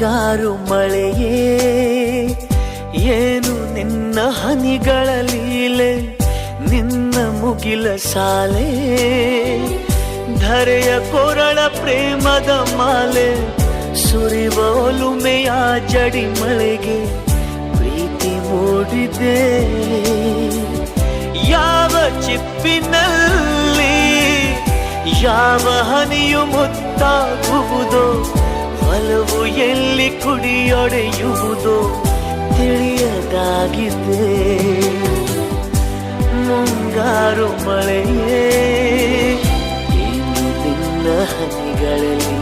ಮುಂಗಾರು ಮಳೆಯೇ ಏನು ನಿನ್ನ ಹನಿಗಳ ಲೀಲೆ, ನಿನ್ನ ಮುಗಿಲ ಸಾಲೆ ಧರೆಯ ಕೊರಳ ಪ್ರೇಮದ ಮಾಲೆ, ಸುರಿವ ಒಲುಮೆಯ ಜಡಿ ಮಳೆಗೆ ಪ್ರೀತಿ ಮೂಡಿದೆ. ಯಾವ ಚಿಪ್ಪಿನಲ್ಲಿ ಯಾವ ಹನಿಯು ಮುತ್ತಾಗುವುದೋ, ಒಲವು ಎಲ್ಲಿ ಕುಡಿಯೊಡೆಯುವುದೋ ತಿಳಿಯದಾಗಿದೆ. ಮುಂಗಾರು ಮಳೆಯೇ ಏನು ನಿನ್ನ ಹನಿಗಳಲ್ಲಿ